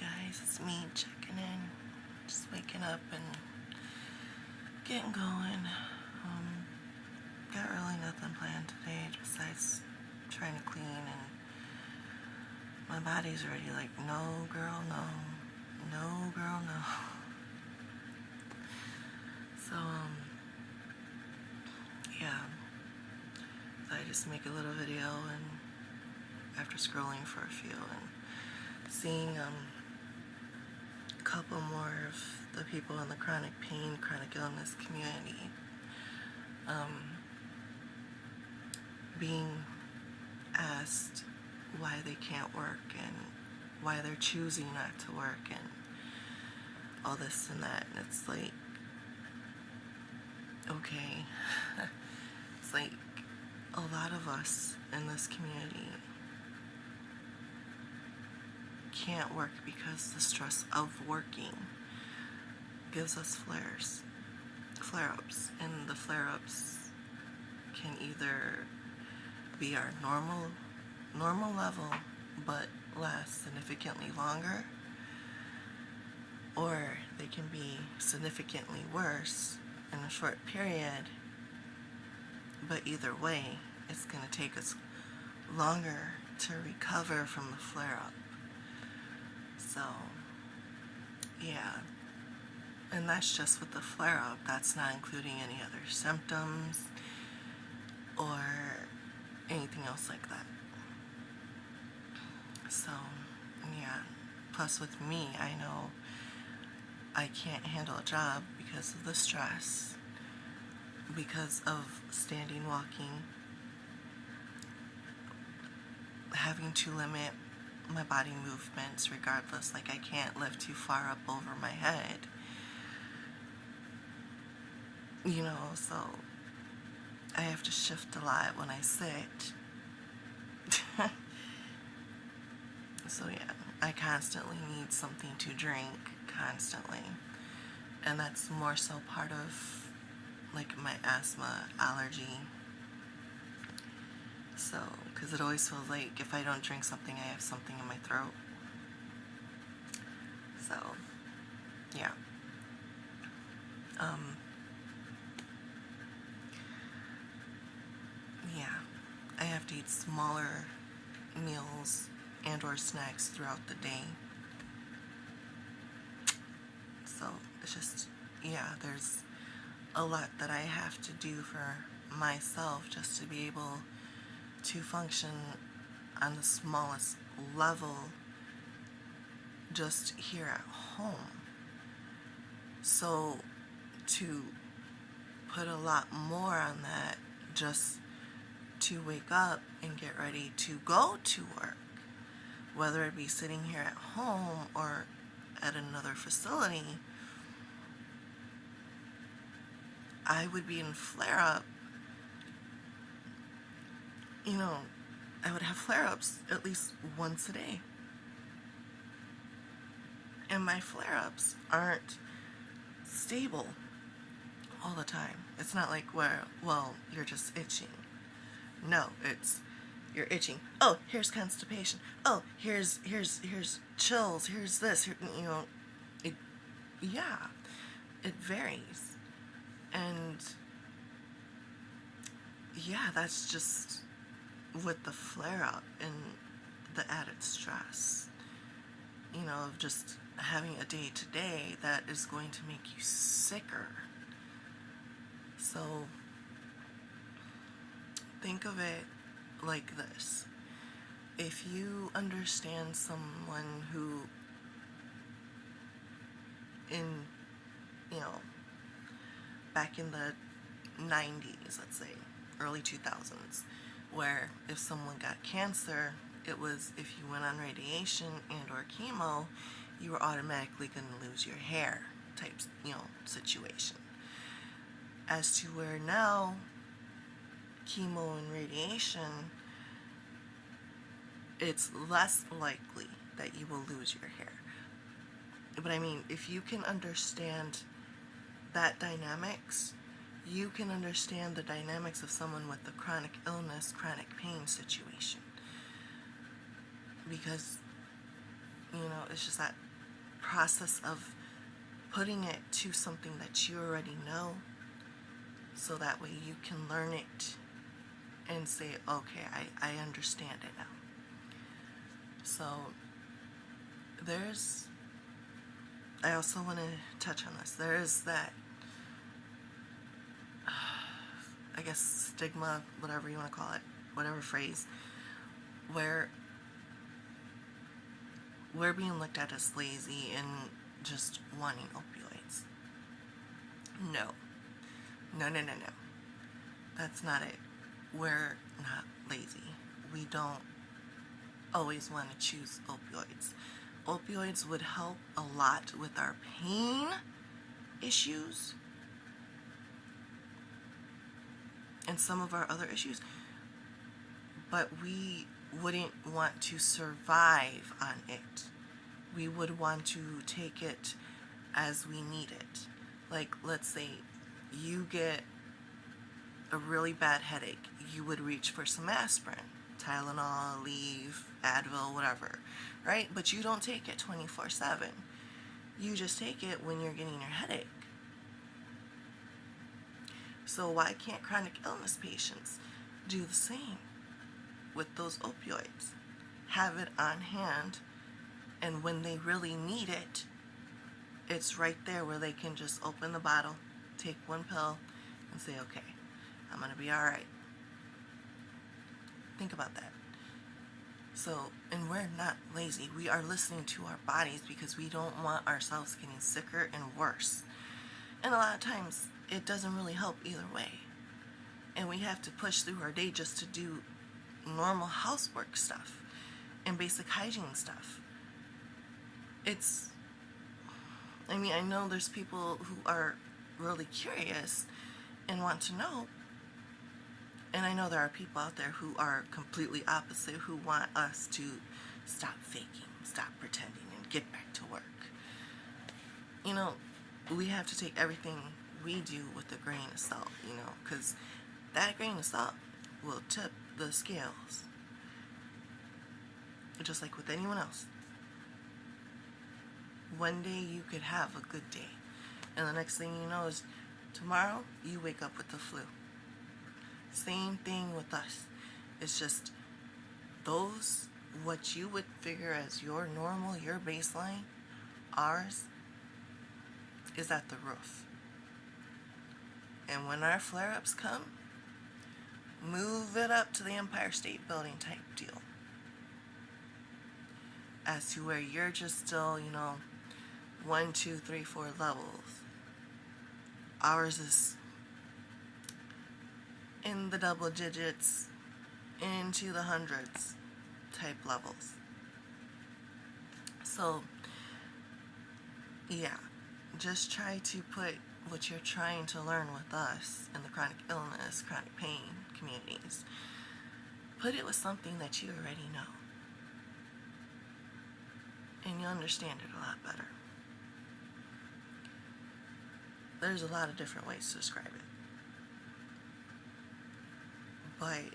guys, it's me checking in, just waking up and getting going. Got really nothing planned today besides trying to clean, and my body's already like, no girl, no, no girl, no. So yeah, so I just make a little video, and after scrolling for a few and seeing a couple more of the people in the chronic pain, chronic illness community being asked why they can't work and why they're choosing not to work and all this and that, and it's like, okay. It's like a lot of us in this community can't work because the stress of working gives us flare-ups, and the flare-ups can either be our normal level but last significantly longer, or they can be significantly worse in a short period, but either way it's going to take us longer to recover from the flare-up. So yeah, and that's just with the flare-up. That's not including any other symptoms or anything else like that. So yeah, plus with me, I know I can't handle a job because of the stress, because of standing, walking, having to limit my body movements regardless. Like, I can't lift too far up over my head, so I have to shift a lot when I sit. So yeah, I constantly need something to drink, constantly, and that's more so part of like my asthma allergy. So, because it always feels like if I don't drink something, I have something in my throat. So yeah, yeah, I have to eat smaller meals and or snacks throughout the day. So it's just, yeah, there's a lot that I have to do for myself just to be able to function on the smallest level just here at home. So to put a lot more on that just to wake up and get ready to go to work, whether it be sitting here at home or at another facility, I would be in flare-up. I would have flare-ups at least once a day. And my flare-ups aren't stable all the time. It's not like you're just itching. No, it's you're itching. Oh, here's constipation. Oh, here's chills. Here's this. It varies. And yeah, that's just with the flare-up and the added stress, of just having a day-to-day that is going to make you sicker. So think of it like this. If you understand someone who back in the 90s, let's say, early 2000s, where if someone got cancer, it was if you went on radiation and or chemo, you were automatically going to lose your hair type, situation. As to where now, chemo and radiation, it's less likely that you will lose your hair. But I mean, if you can understand that dynamics, you can understand the dynamics of someone with the chronic illness, chronic pain situation. Because, it's just that process of putting it to something that you already know, so that way you can learn it and say, okay, I understand it now. So I also want to touch on this. There is that, I guess, stigma, whatever you want to call it, whatever phrase, where we're being looked at as lazy and just wanting opioids. No. No. That's not it. We're not lazy. We don't always want to choose opioids. Opioids would help a lot with our pain issues and some of our other issues, but we wouldn't want to survive on it. We would want to take it as we need it. Like, let's say you get a really bad headache, you would reach for some aspirin, Tylenol, Aleve, Advil, whatever, right? But you don't take it 24/7. You just take it when you're getting your headache. So why can't chronic illness patients do the same with those opioids? Have it on hand, and when they really need it, it's right there where they can just open the bottle, take one pill, and say, okay, I'm going to be all right. Think about that. So, and we're not lazy. We are listening to our bodies because we don't want ourselves getting sicker and worse. And a lot of times, it doesn't really help either way. And we have to push through our day just to do normal housework stuff and basic hygiene stuff. I know there's people who are really curious and want to know. And I know there are people out there who are completely opposite, who want us to stop faking, stop pretending, and get back to work. We have to take everything we do with a grain of salt, because that grain of salt will tip the scales. Just like with anyone else. One day you could have a good day, and the next thing you know is tomorrow you wake up with the flu. Same thing with us. It's just those, what you would figure as your normal, your baseline, ours is at the roof. And when our flare-ups come, move it up to the Empire State Building type deal. As to where you're just still, 1, 2, 3, 4 levels. Ours is in the double digits, into the hundreds type levels. So, yeah, just try to put what you're trying to learn with us in the chronic illness, chronic pain communities. Put it with something that you already know. And you'll understand it a lot better. There's a lot of different ways to describe it. But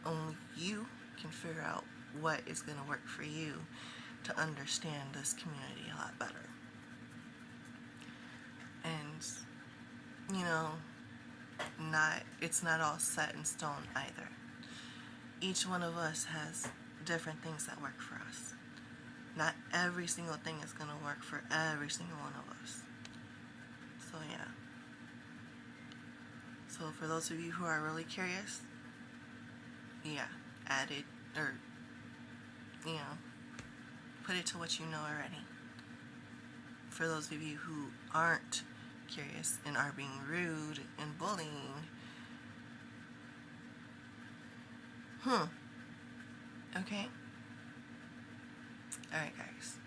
only you can figure out what is going to work for you to understand this community a lot better. And, it's not all set in stone either. Each one of us has different things that work for us. Not every single thing is going to work for every single one of us. So, yeah. So, for those of you who are really curious, yeah, add it, or, put it to what you know already. For those of you who aren't curious and are being rude and bullying, okay? Alright, guys.